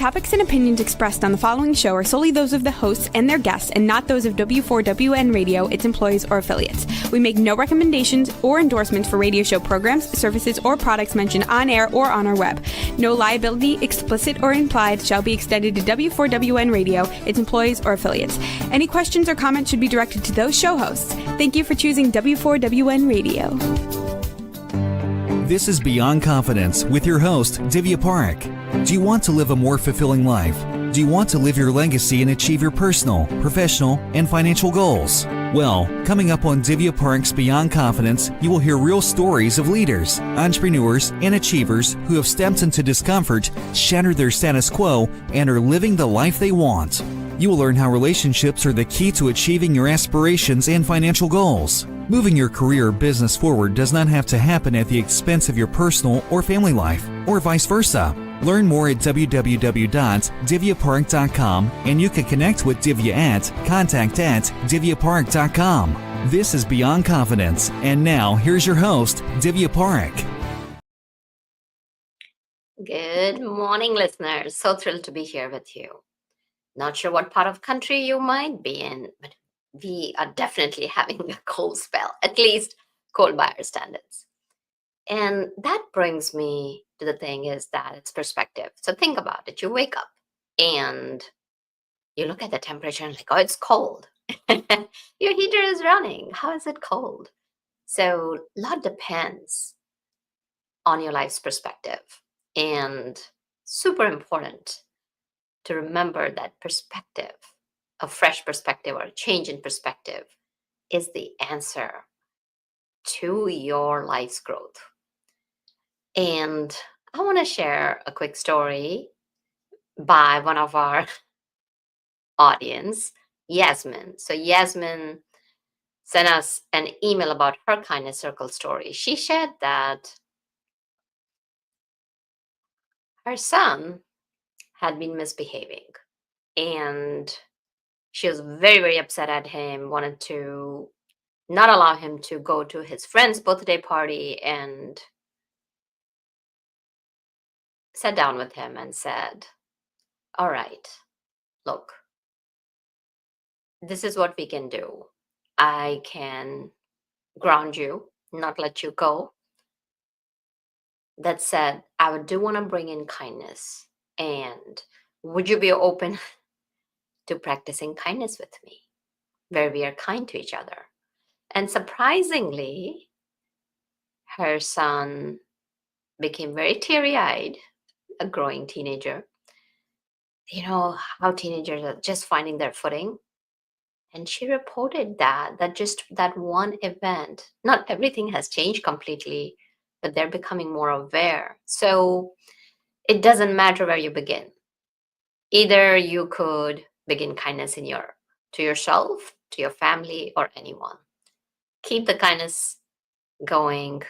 topics and opinions expressed on the following show are solely those of the hosts and their guests and not those of W4WN Radio, its employees, or affiliates. We make no recommendations or endorsements for radio show programs, services, or products mentioned on air or on our web. No liability, explicit or implied, shall be extended to W4WN Radio, its employees, or affiliates. Any questions or comments should be directed to those show hosts. Thank you for choosing W4WN Radio. This is Beyond Confidence with your host, Divya Parikh. Do you want to live a more fulfilling life? Do you want to live your legacy and achieve your personal, professional, and financial goals? Well, coming up on Divya Parikh's Beyond Confidence, you will hear real stories of leaders, entrepreneurs, and achievers who have stepped into discomfort, shattered their status quo, and are living the life they want. You will learn how relationships are the key to achieving your aspirations and financial goals. Moving your career or business forward does not have to happen at the expense of your personal or family life, or vice versa. Learn more at www.divyaparikh.com, and you can connect with Divya at contact@divyaparikh.com. This is Beyond Confidence, and now here's your host, Divya Parikh. Good morning, listeners. So thrilled to be here with you. Not sure what part of country you might be in, but we are definitely having a cold spell, at least cold by our standards. And that brings me to the thing is that it's perspective. So think about it. You wake up and you look at the temperature and like, oh, it's cold. Your heater is running. How is it cold? So a lot depends on your life's perspective. And super important to remember that perspective, a fresh perspective or a change in perspective, is the answer to your life's growth. And I want to share a quick story by one of our audience, Yasmin. So Yasmin sent us an email about her kindness circle story. She shared that her son had been misbehaving and she was very, very upset at him, wanted to not allow him to go to his friend's birthday party, and sat down with him and said, all right, look, this is what we can do. I can ground you, not let you go. That said, I do want to bring in kindness. And would you be open to practicing kindness with me, where we are kind to each other? And surprisingly, her son became very teary-eyed, a growing teenager. You know how teenagers are just finding their footing. And she reported that just that one event, not everything has changed completely, but they're becoming more aware. So it doesn't matter where you begin. Either you could begin kindness to yourself, to your family, or anyone. Keep the kindness going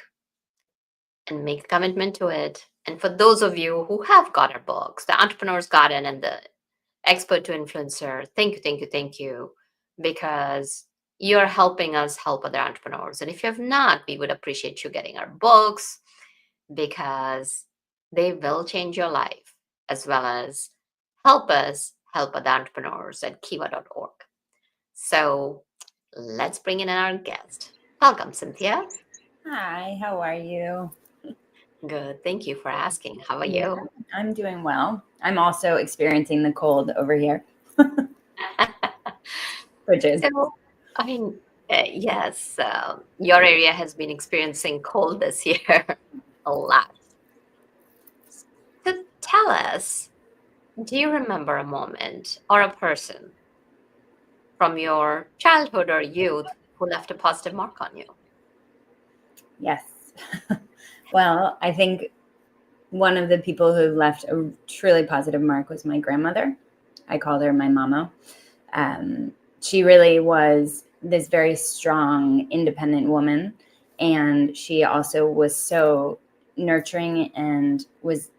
and make a commitment to it. And for those of you who have got our books, the Entrepreneur's Garden and the Expert to Influencer, thank you, because you're helping us help other entrepreneurs. And if you have not, we would appreciate you getting our books, because they will change your life, as well as help us help other entrepreneurs at kiva.org. So let's bring in our guest. Welcome, Cynthia. Hi, how are you? Good. Thank you for asking. How are you? I'm doing well. I'm also experiencing the cold over here. Which is. So, I mean, yes, your area has been experiencing cold this year a lot. So tell us, do you remember a moment or a person from your childhood or youth who left a positive mark on you? Yes. Well, I think one of the people who left a truly positive mark was my grandmother. I called her my mama. She really was this very strong, independent woman. And she also was so nurturing and was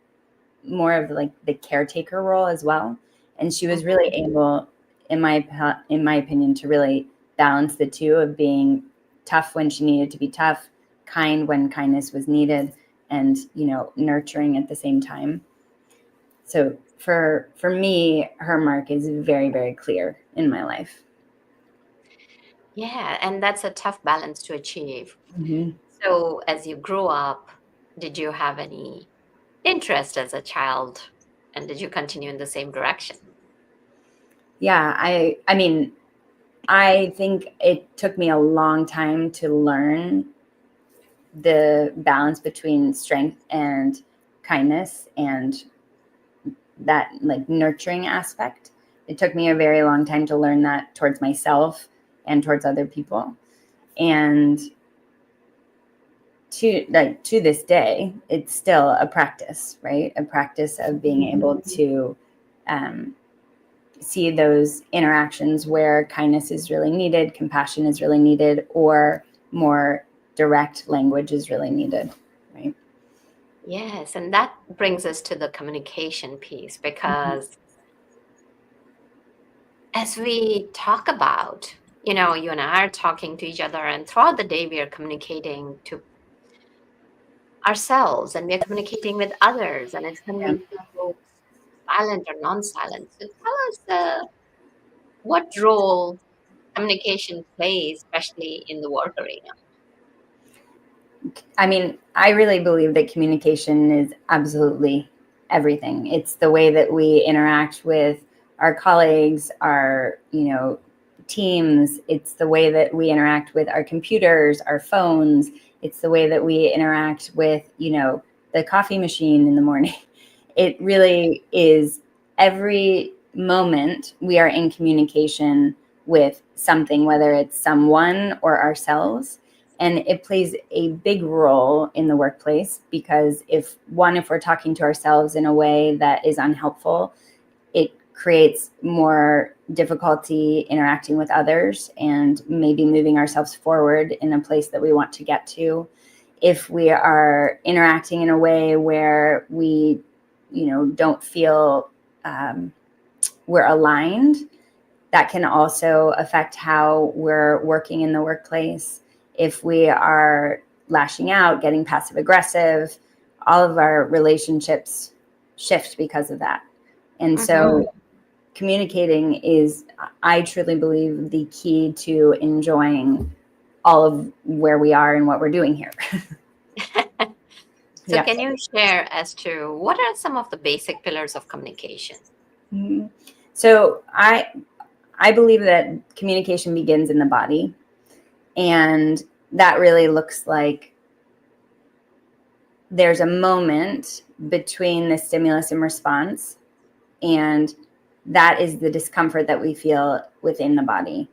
more of like the caretaker role as well. And she was really able, in my opinion, to really balance the two of being tough when she needed to be tough, kind when kindness was needed, and, nurturing at the same time. So for me, her mark is very, very clear in my life. Yeah, and that's a tough balance to achieve. Mm-hmm. So, as you grew up, did you have any interest as a child? And did you continue in the same direction? Yeah, I mean, I think it took me a long time to learn the balance between strength and kindness and that like nurturing aspect. It took me a very long time to learn that towards myself and towards other people. And to this day, it's still a practice, right? A practice of being able to see those interactions where kindness is really needed, compassion is really needed, or more direct language is really needed, right? Yes, and that brings us to the communication piece because as we talk about, you and I are talking to each other, and throughout the day, we are communicating to ourselves and we are communicating with others, and it can Yeah. be so silent or non-silent. So tell us what role communication plays, especially in the work arena. I mean, I really believe that communication is absolutely everything. It's the way that we interact with our colleagues, our, teams. It's the way that we interact with our computers, our phones. It's the way that we interact with, the coffee machine in the morning. It really is every moment we are in communication with something, whether it's someone or ourselves. And it plays a big role in the workplace because if we're talking to ourselves in a way that is unhelpful, it creates more difficulty interacting with others and maybe moving ourselves forward in a place that we want to get to. If we are interacting in a way where we, don't feel we're aligned, that can also affect how we're working in the workplace. If we are lashing out, getting passive aggressive, all of our relationships shift because of that. And so communicating is, I truly believe, the key to enjoying all of where we are and what we're doing here. So, Yeah. can you share as to what are some of the basic pillars of communication? Mhm. So I believe that communication begins in the body, and that really looks like there's a moment between the stimulus and response, and that is the discomfort that we feel within the body.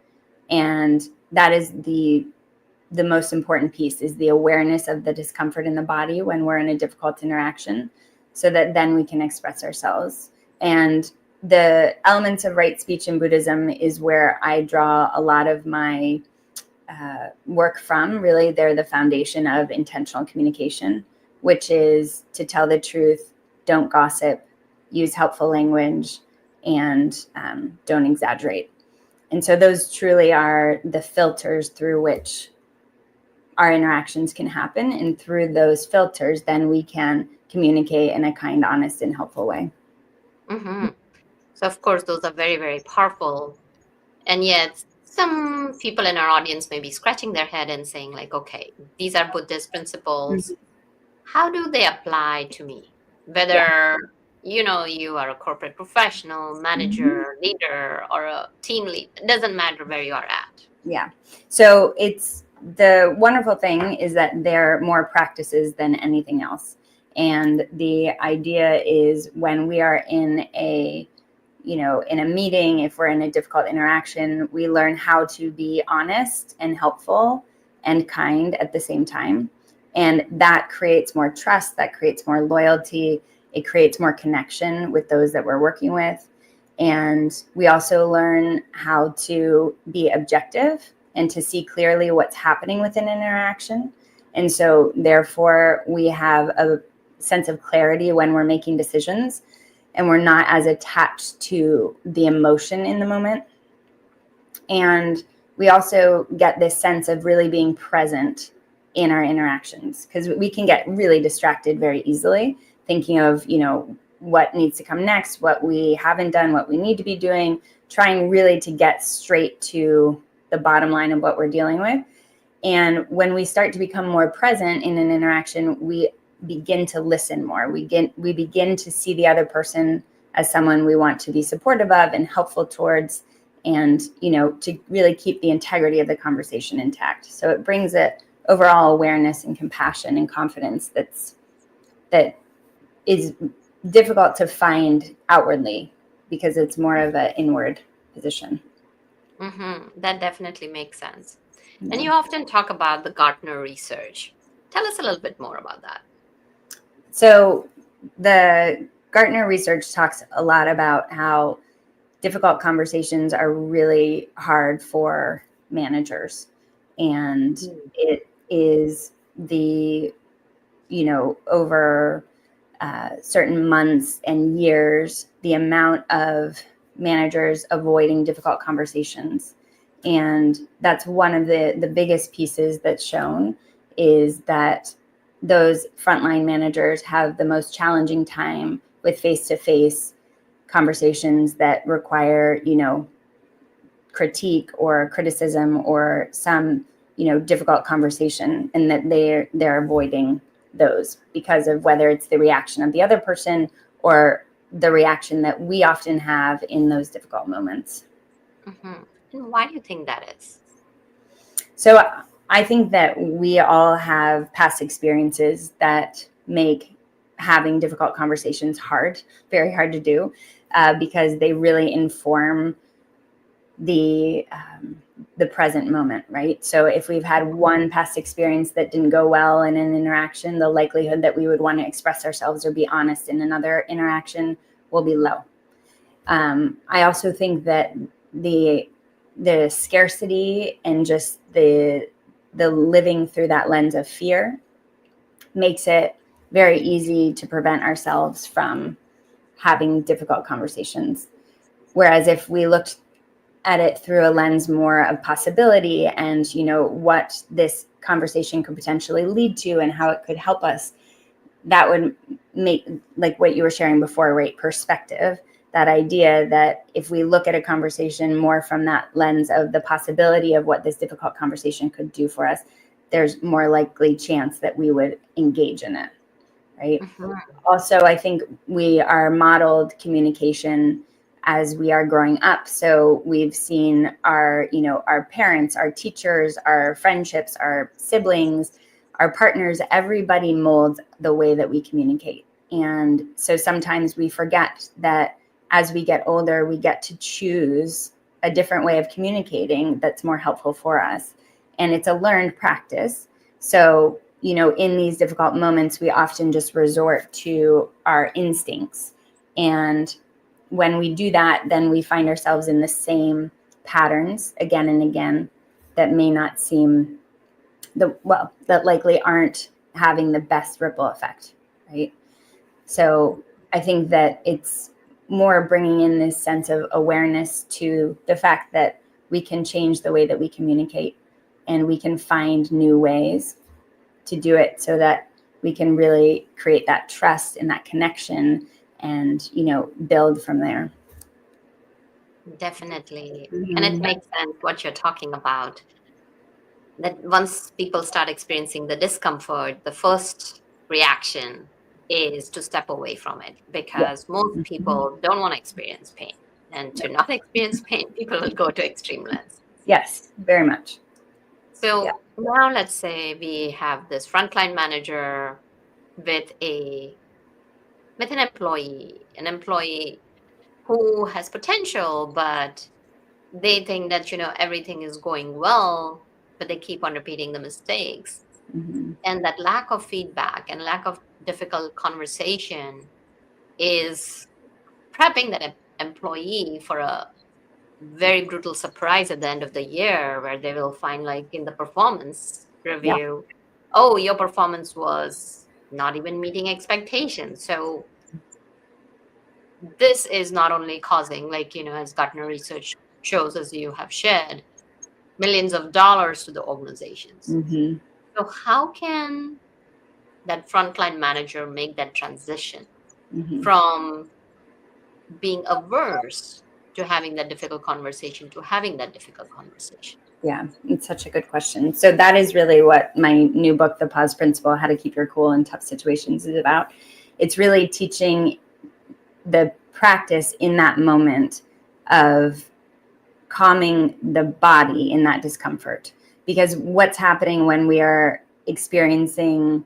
And that is the most important piece, is the awareness of the discomfort in the body when we're in a difficult interaction, so that then we can express ourselves. And the elements of right speech in Buddhism is where I draw a lot of my work from. Really, they're the foundation of intentional communication, which is to tell the truth, don't gossip, use helpful language, and don't exaggerate. And so those truly are the filters through which our interactions can happen. And through those filters, then we can communicate in a kind, honest, and helpful way. Mm-hmm. So, of course, those are very, very powerful. And yet, some people in our audience may be scratching their head and saying, like, okay, these are Buddhist principles. How do they apply to me? Whether, you are a corporate professional, manager, leader, or a team lead, it doesn't matter where you are at. Yeah. So it's the wonderful thing is that they're more practices than anything else. And the idea is when we are in a meeting, if we're in a difficult interaction, we learn how to be honest and helpful and kind at the same time. And that creates more trust, that creates more loyalty, it creates more connection with those that we're working with. And we also learn how to be objective and to see clearly what's happening within an interaction. And so therefore we have a sense of clarity when we're making decisions, and we're not as attached to the emotion in the moment. And we also get this sense of really being present in our interactions, because we can get really distracted very easily, thinking of, what needs to come next, what we haven't done, what we need to be doing, trying really to get straight to the bottom line of what we're dealing with. And when we start to become more present in an interaction, we begin to listen more. We begin to see the other person as someone we want to be supportive of and helpful towards, and, to really keep the integrity of the conversation intact. So it brings it overall awareness and compassion and confidence that is difficult to find outwardly, because it's more of an inward position. That definitely makes sense. And you often talk about the Gartner research. Tell us a little bit more about that. So the Gartner research talks a lot about how difficult conversations are really hard for managers. And it is over certain months and years, the amount of managers avoiding difficult conversations. And that's one of the biggest pieces that's shown, is that those frontline managers have the most challenging time with face-to-face conversations that require, critique or criticism or some, difficult conversation, and that they're avoiding those because of whether it's the reaction of the other person or the reaction that we often have in those difficult moments. And why do you think that is? So I think that we all have past experiences that make having difficult conversations very hard to do, because they really inform the present moment, right? So if we've had one past experience that didn't go well in an interaction, the likelihood that we would want to express ourselves or be honest in another interaction will be low. I also think that the scarcity and just the living through that lens of fear makes it very easy to prevent ourselves from having difficult conversations. Whereas if we looked at it through a lens more of possibility and, what this conversation could potentially lead to and how it could help us, that would make, like what you were sharing before, right? Perspective, that idea that if we look at a conversation more from that lens of the possibility of what this difficult conversation could do for us, there's more likely chance that we would engage in it, right? Also, I think we are modeled communication as we are growing up. So we've seen our parents, our teachers, our friendships, our siblings, our partners, everybody molds the way that we communicate. And so sometimes we forget that as we get older, we get to choose a different way of communicating that's more helpful for us. And it's a learned practice. So, in these difficult moments, we often just resort to our instincts. And when we do that, then we find ourselves in the same patterns again and again that may not seem that likely aren't having the best ripple effect, right? So I think that it's more bringing in this sense of awareness to the fact that we can change the way that we communicate, and we can find new ways to do it so that we can really create that trust and that connection and, build from there. Definitely. And it makes sense what you're talking about. That once people start experiencing the discomfort, the first reaction is to step away from it, because most people don't want to experience pain. And to not experience pain, people will go to extreme lengths. Yes, very much. So now let's say we have this frontline manager with an employee who has potential, but they think that, everything is going well, but they keep on repeating the mistakes. And that lack of feedback and lack of difficult conversation is prepping that employee for a very brutal surprise at the end of the year, where they will find, like in the performance review, oh, your performance was not even meeting expectations. So this is not only causing, as Gartner research shows, as you have shared, millions of dollars to the organizations. So how can that frontline manager make that transition from being averse to having that difficult conversation to having that difficult conversation? Yeah, it's such a good question. So that is really what my new book, The Pause Principle, How to Keep Your Cool in Tough Situations, is about. It's really teaching the practice in that moment of calming the body in that discomfort. Because what's happening when we are experiencing,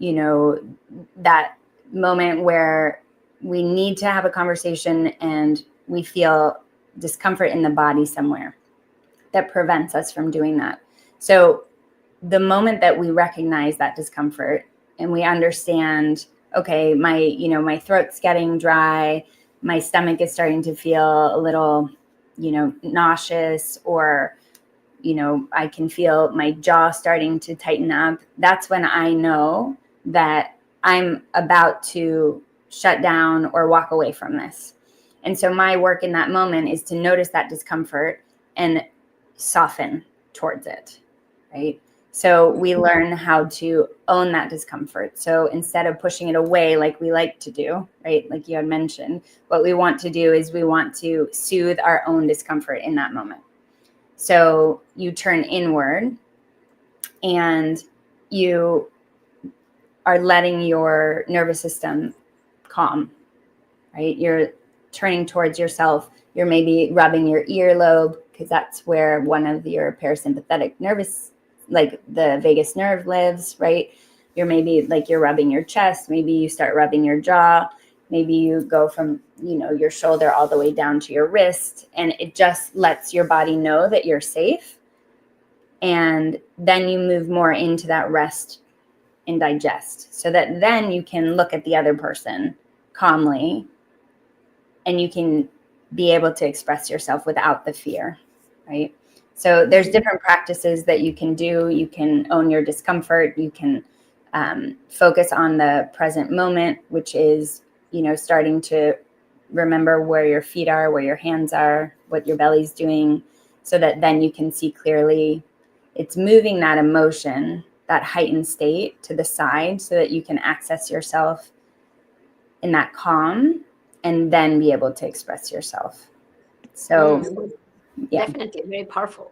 that moment where we need to have a conversation and we feel discomfort in the body somewhere that prevents us from doing that. So the moment that we recognize that discomfort and we understand, okay, my throat's getting dry, my stomach is starting to feel a little, nauseous, or, I can feel my jaw starting to tighten up. That's when I know that I'm about to shut down or walk away from this. And so my work in that moment is to notice that discomfort and soften towards it, right? So we learn how to own that discomfort. So instead of pushing it away like we like to do, right, like you had mentioned, what we want to do is we want to soothe our own discomfort in that moment. So you turn inward and you are letting your nervous system calm, right? You're turning towards yourself. You're maybe rubbing your earlobe, because that's where one of your parasympathetic nervous, like the vagus nerve, lives, right? You're maybe like you're rubbing your chest. Maybe you start rubbing your jaw. Maybe you go from, your shoulder all the way down to your wrist, and it just lets your body know that you're safe. And then you move more into that rest and digest, so that then you can look at the other person calmly and you can be able to express yourself without the fear, right? So there's different practices that you can do. You can own your discomfort. You can focus on the present moment, which is, starting to remember where your feet are, where your hands are, what your belly's doing, so that then you can see clearly. It's moving that emotion, that heightened state, to the side so that you can access yourself in that calm and then be able to express yourself. So, yeah. Definitely very powerful.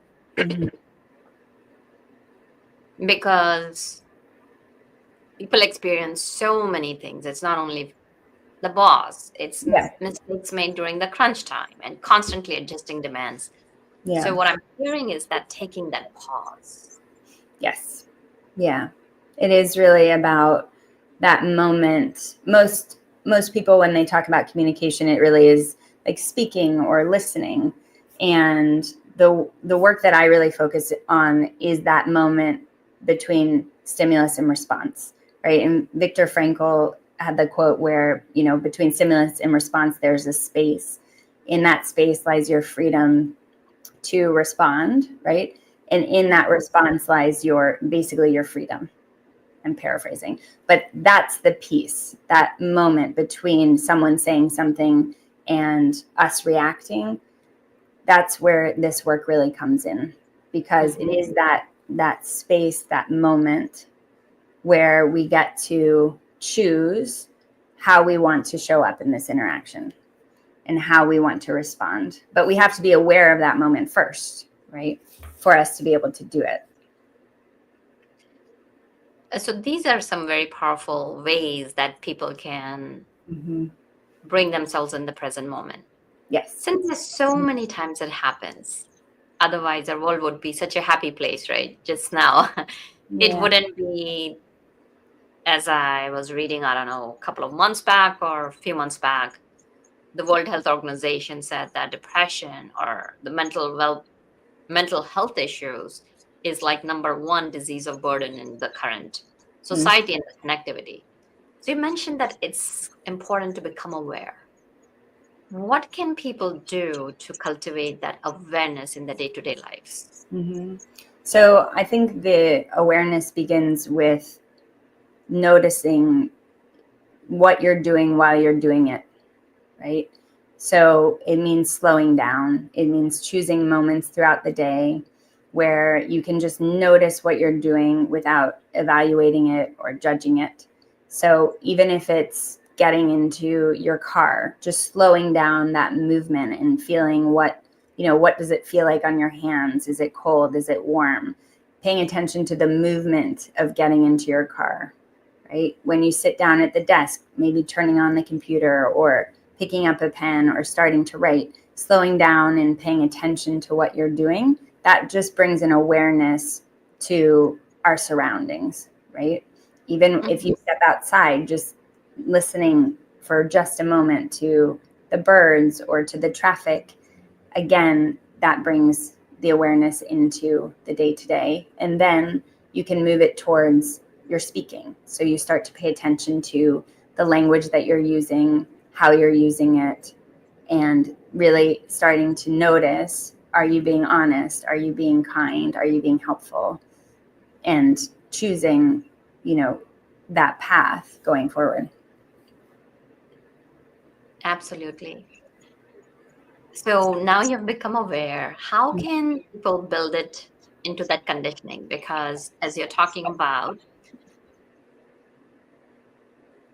Because people experience so many things. It's not only the boss, it's mistakes made during the crunch time and constantly adjusting demands. Yeah. So what I'm hearing is that taking that pause. Yes. Yeah. It is really about that moment. Most people, when they talk about communication, it really is like speaking or listening. And the work that I really focus on is that moment between stimulus and response, right? And Viktor Frankl had the quote where, between stimulus and response, there's a space. In that space lies your freedom to respond, right? And in that response lies basically your freedom. I'm paraphrasing, but that's the piece, that moment between someone saying something and us reacting. That's where this work really comes in, because it is that space, that moment where we get to choose how we want to show up in this interaction and how we want to respond. But we have to be aware of that moment first, right? For us to be able to do it. So these are some very powerful ways that people can bring themselves in the present moment. Yes. Since there's so many times it happens, otherwise our world would be such a happy place, right? Just now, it wouldn't be, as I was reading, I don't know, a couple of months back or a few months back, the World Health Organization said that depression or the mental health issues is like number one disease of burden in the current society and the connectivity. So you mentioned that it's important to become aware. What can people do to cultivate that awareness in their day-to-day lives? So I think the awareness begins with noticing what you're doing while you're doing it, right? So it means slowing down. It means choosing moments throughout the day where you can just notice what you're doing without evaluating it or judging it. So even if it's getting into your car, just slowing down that movement and feeling what does it feel like on your hands? Is it cold? Is it warm? Paying attention to the movement of getting into your car, right? When you sit down at the desk, maybe turning on the computer or picking up a pen or starting to write, slowing down and paying attention to what you're doing, that just brings an awareness to our surroundings, right? Even if you step outside, just listening for just a moment to the birds or to the traffic, again, that brings the awareness into the day-to-day. And then you can move it towards your speaking. So you start to pay attention to the language that you're using, how you're using it, and really starting to notice, are you being honest? Are you being kind? Are you being helpful? And choosing, that path going forward. Absolutely. So now you've become aware. How can people build it into that conditioning? Because as you're talking about,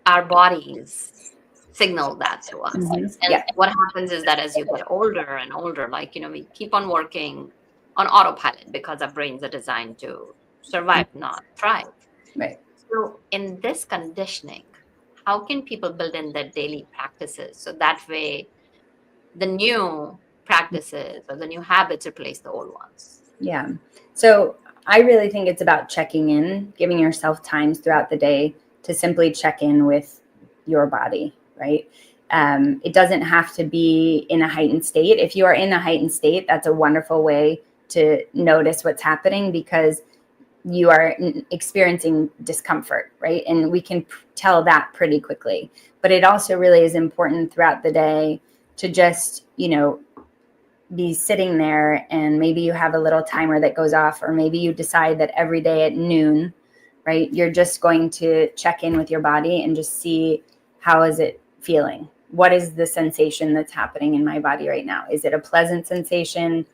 our bodies signal that to us. And what happens is that as you get older and older, we keep on working on autopilot because our brains are designed to survive, not thrive. Right. So in this conditioning, how can people build in their daily practices so that way the new practices or the new habits replace the old ones? Yeah. So I really think it's about checking in, giving yourself times throughout the day to simply check in with your body, right? It doesn't have to be in a heightened state. If you are in a heightened state, that's a wonderful way to notice what's happening because you are experiencing discomfort, right? And we can tell that pretty quickly. But it also really is important throughout the day to just, be sitting there, and maybe you have a little timer that goes off, or maybe you decide that every day at noon, right, you're just going to check in with your body and just see, how is it feeling? What is the sensation that's happening in my body right now? Is it a pleasant sensation,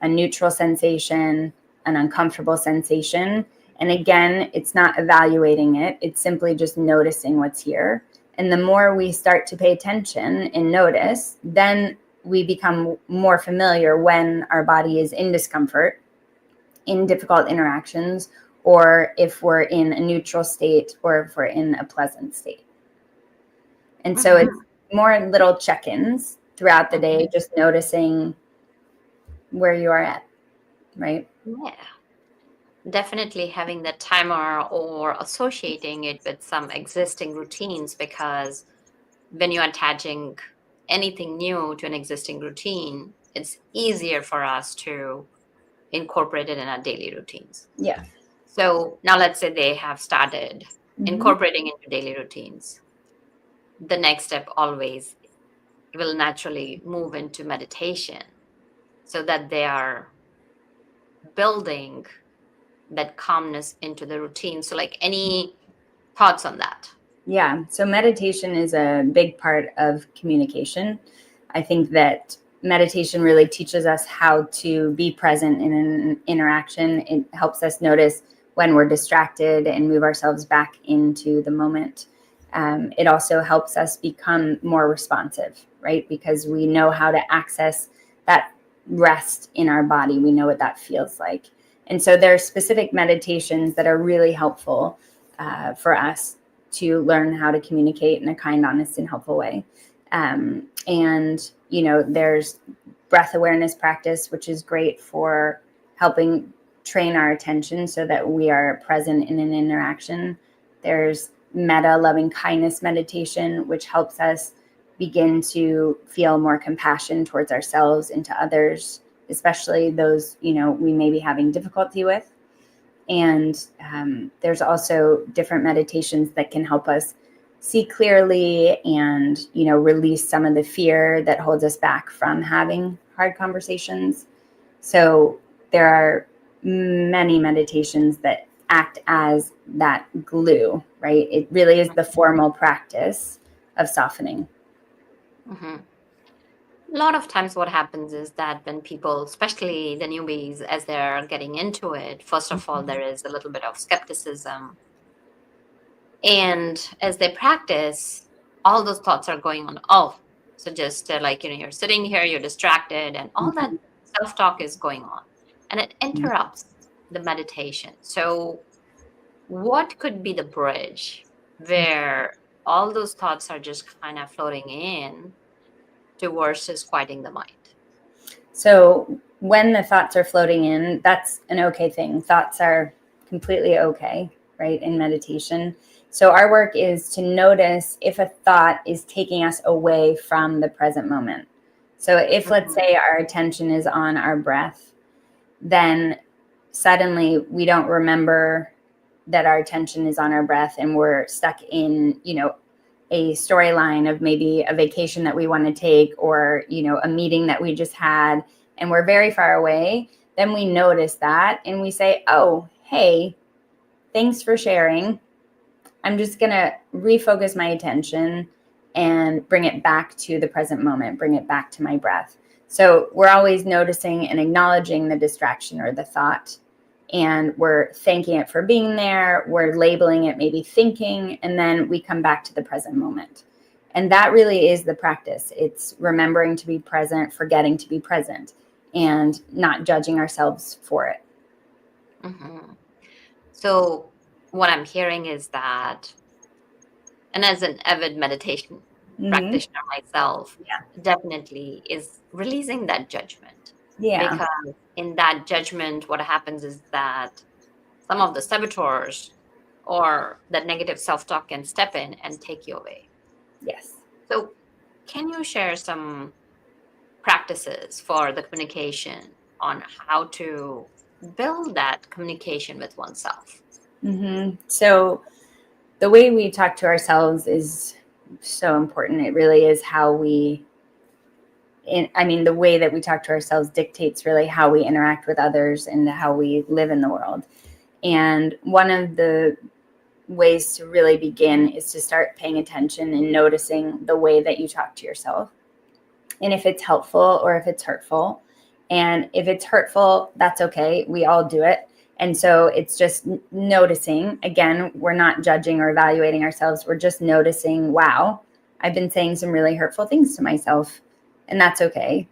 a neutral sensation, an uncomfortable sensation? And again, it's not evaluating it. It's simply just noticing what's here. And the more we start to pay attention and notice, then we become more familiar when our body is in discomfort, in difficult interactions, or if we're in a neutral state, or if we're in a pleasant state. And so it's more little check-ins throughout the day, just noticing where you are at, right? Yeah. Definitely having that timer or associating it with some existing routines, because when you're attaching anything new to an existing routine, it's easier for us to incorporate it in our daily routines. Yeah. So now let's say they have started incorporating into daily routines. The next step always will naturally move into meditation so that they are building that calmness into the routine. So any thoughts on that? Yeah. So meditation is a big part of communication. I think that meditation really teaches us how to be present in an interaction. It helps us notice when we're distracted and move ourselves back into the moment. It also helps us become more responsive, right? Because we know how to access that rest in our body. We know what that feels like. And so there are specific meditations that are really helpful for us to learn how to communicate in a kind, honest, and helpful way. And, there's breath awareness practice, which is great for helping train our attention so that we are present in an interaction. There's metta loving kindness meditation, which helps us begin to feel more compassion towards ourselves and to others, especially those, we may be having difficulty with. And there's also different meditations that can help us see clearly and, release some of the fear that holds us back from having hard conversations. So there are many meditations that act as that glue, right? It really is the formal practice of softening. A lot of times what happens is that when people, especially the newbies, as they're getting into it, first of all, there is a little bit of skepticism. And as they practice, all those thoughts are going on. Oh, so just like, you're sitting here, you're distracted, and all that self-talk is going on, and it interrupts the meditation. So what could be the bridge where all those thoughts are just kind of floating in to versus quieting the mind? So when the thoughts are floating in, that's an okay thing. Thoughts are completely okay, right, in meditation. So our work is to notice if a thought is taking us away from the present moment. So if, let's say, our attention is on our breath, then suddenly we don't remember that our attention is on our breath, and we're stuck in, a storyline of maybe a vacation that we want to take, or, a meeting that we just had, and we're very far away. Then we notice that and we say, oh, hey, thanks for sharing. I'm just going to refocus my attention and bring it back to the present moment, bring it back to my breath. So we're always noticing and acknowledging the distraction or the thought, and we're thanking it for being there. We're labeling it maybe thinking, and then we come back to the present moment. And that really is the practice. It's remembering to be present, forgetting to be present, and not judging ourselves for it. Mm-hmm. So what I'm hearing is that, and as an avid meditation practitioner myself, definitely is releasing that judgment. Yeah. Because in that judgment, what happens is that some of the saboteurs or that negative self-talk can step in and take you away. Yes. So can you share some practices for the communication on how to build that communication with oneself? So the way we talk to ourselves is so important. It really is how the way that we talk to ourselves dictates really how we interact with others and how we live in the world. And one of the ways to really begin is to start paying attention and noticing the way that you talk to yourself, and if it's helpful or if it's hurtful. And if it's hurtful, that's okay. We all do it. And so it's just noticing. Again, we're not judging or evaluating ourselves. We're just noticing, wow, I've been saying some really hurtful things to myself, and that's okay.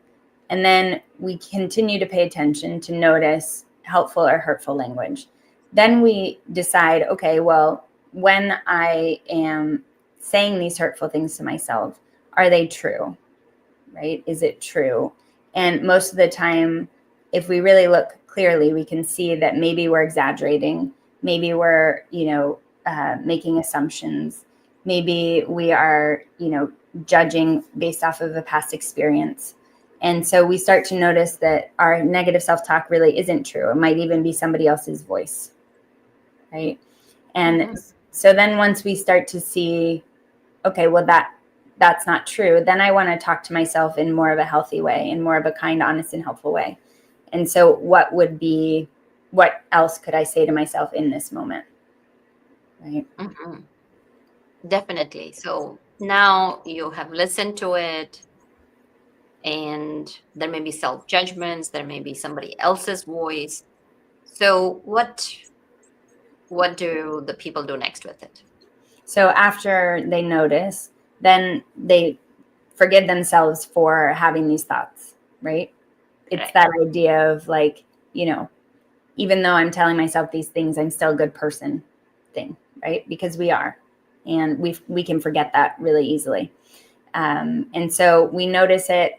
And then we continue to pay attention to notice helpful or hurtful language. Then we decide, okay, well, when I am saying these hurtful things to myself, are they true? Right? Is it true? And most of the time, if we really look clearly, we can see that maybe we're exaggerating. Maybe we're, making assumptions. Maybe we are, judging based off of a past experience. And so we start to notice that our negative self-talk really isn't true. It might even be somebody else's voice, right? And so then once we start to see, okay, well, that's not true, then I want to talk to myself in more of a healthy way, in more of a kind, honest, and helpful way. And so what else could I say to myself in this moment? Right. Definitely. So now you have listened to it, and there may be self-judgments, there may be somebody else's voice. So what do the people do next with it? So after they notice, then they forgive themselves for having these thoughts, right? It's Right. that idea of like, even though I'm telling myself these things, I'm still a good person thing, right? Because we are, and we can forget that really easily. And so we notice it,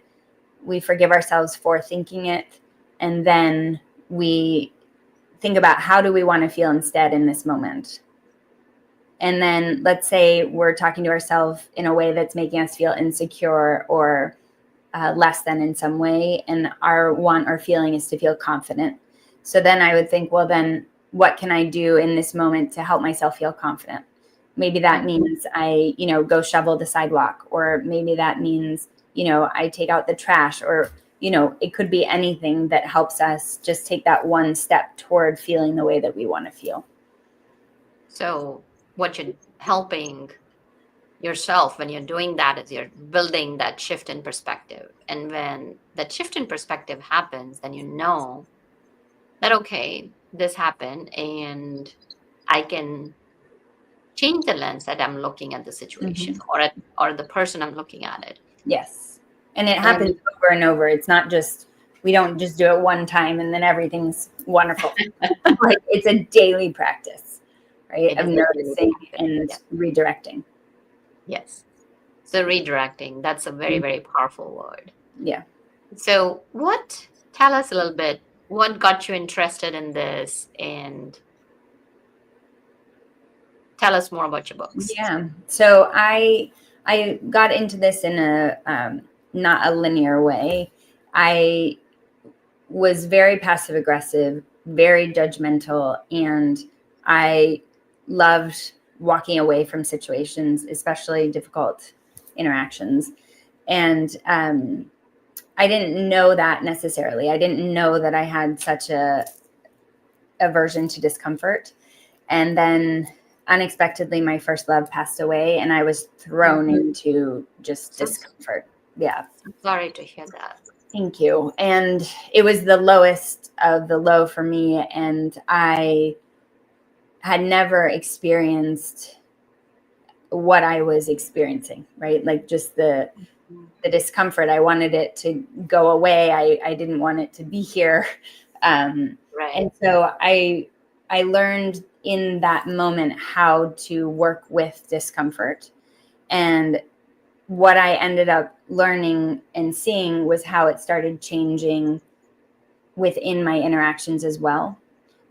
we forgive ourselves for thinking it, and then we think about how do we want to feel instead in this moment. And then let's say we're talking to ourselves in a way that's making us feel insecure or less than in some way, and our want or feeling is to feel confident. So then I would think, well, then what can I do in this moment to help myself feel confident? Maybe that means I, go shovel the sidewalk, or maybe that means, I take out the trash, or, it could be anything that helps us just take that one step toward feeling the way that we want to feel. So what you're helping yourself when you're doing that is you're building that shift in perspective. And when that shift in perspective happens, then you know that, okay, this happened and I can change the lens that I'm looking at the situation or the person I'm looking at it. Yes. And it happens And over and over. It's not just, we don't just do it one time and then everything's wonderful. Like, it's a daily practice, right? it Of is a daily noticing practice. and Yeah. redirecting. Yes. So redirecting, that's a very, very powerful word. Yeah. So tell us a little bit, what got you interested in this, and tell us more about your books. Yeah. So I got into this in a not a linear way. I was very passive aggressive, very judgmental, and I loved walking away from situations, especially difficult interactions. And I didn't know that necessarily. I didn't know that I had such a aversion to discomfort. And then unexpectedly, my first love passed away, and I was thrown into just So discomfort. Yeah. sorry to hear that. Thank you. And it was the lowest of the low for me. And I had never experienced what I was experiencing, right? Like, just the discomfort. I wanted it to go away. I didn't want it to be here. Right. And so I learned in that moment how to work with discomfort. And what I ended up learning and seeing was how it started changing within my interactions as well.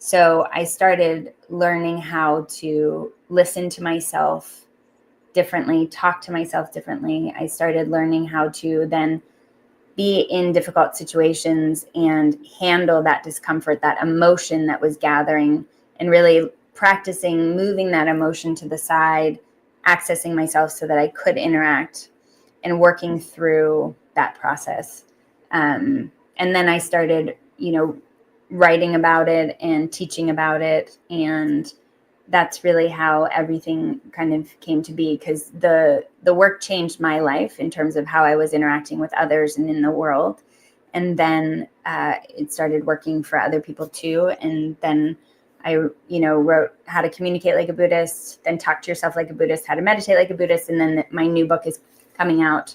So I started learning how to listen to myself differently, talk to myself differently. I started learning how to then be in difficult situations and handle that discomfort, that emotion that was gathering, and really practicing moving that emotion to the side, accessing myself so that I could interact, and working through that process. And then I started, writing about it and teaching about it. And that's really how everything kind of came to be, because the work changed my life in terms of how I was interacting with others and in the world. And then it started working for other people too. And then I, wrote How to Communicate Like a Buddhist, then Talk to Yourself Like a Buddhist, How to Meditate Like a Buddhist. And then my new book is coming out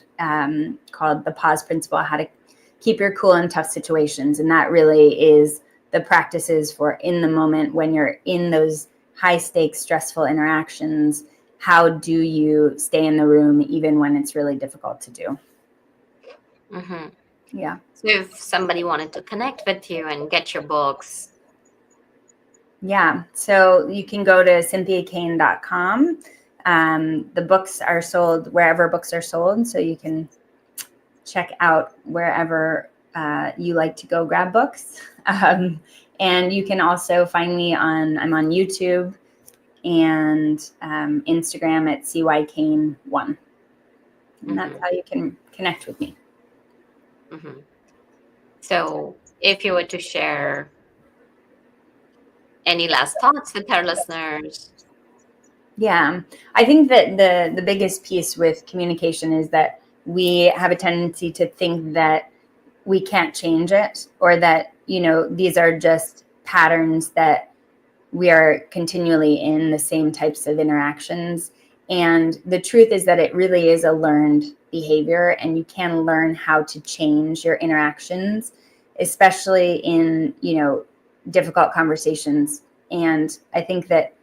called The Pause Principle, How to Keep Your Cool in Tough Situations. And that really is the practices for in the moment when you're in those high stakes, stressful interactions. How do you stay in the room even when it's really difficult to do? Mm-hmm. Yeah. So if somebody wanted to connect with you and get your books. Yeah. So you can go to cynthiakane.com. The books are sold wherever books are sold. So you can check out wherever you like to go grab books. And you can also find me I'm on YouTube and Instagram at cykane1. And that's how you can connect with me. Mm-hmm. So if you were to share any last thoughts with our listeners? Yeah, I think that the biggest piece with communication is that we have a tendency to think that we can't change it, or that, these are just patterns that we are continually in the same types of interactions. And the truth is that it really is a learned behavior, and you can learn how to change your interactions, especially in, difficult conversations. And I think that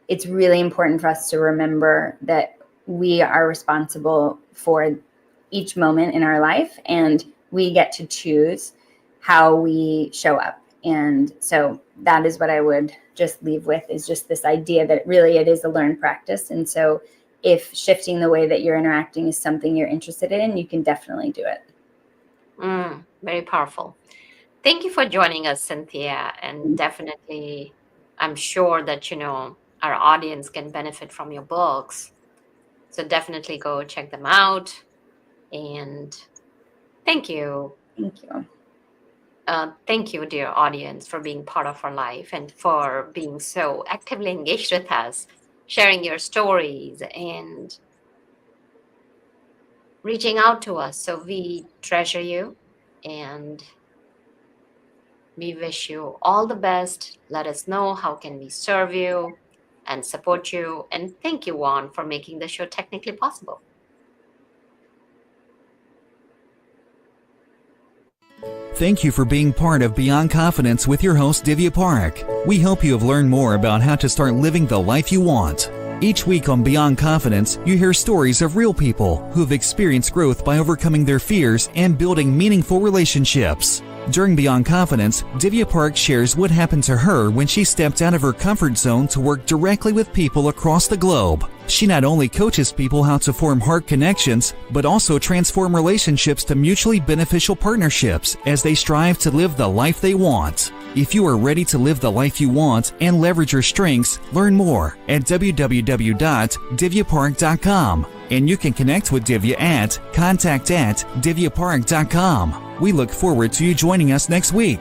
it's really important for us to remember that we are responsible for each moment in our life, and we get to choose how we show up. And so that is what I would just leave with, is just this idea that really it is a learned practice. And so if shifting the way that you're interacting is something you're interested in, you can definitely do it. Very powerful. Thank you for joining us, Cynthia. And definitely, I'm sure that, our audience can benefit from your books. So definitely go check them out. And thank you. Thank you. Thank you, dear audience, for being part of our life and for being so actively engaged with us, sharing your stories and reaching out to us. So we treasure you and we wish you all the best. Let us know how can we serve you. and support you. And thank you, Juan, for making the show technically possible. Thank you for being part of Beyond Confidence with your host, Divya Parikh. We hope you have learned more about how to start living the life you want. Each week on Beyond Confidence, you hear stories of real people who have experienced growth by overcoming their fears and building meaningful relationships. During Beyond Confidence, Divya Parikh shares what happened to her when she stepped out of her comfort zone to work directly with people across the globe. She not only coaches people how to form heart connections, but also transform relationships to mutually beneficial partnerships as they strive to live the life they want. If you are ready to live the life you want and leverage your strengths, learn more at www.divyaparikh.com. And you can connect with Divya at contact@divyaparikh.com. We look forward to you joining us next week.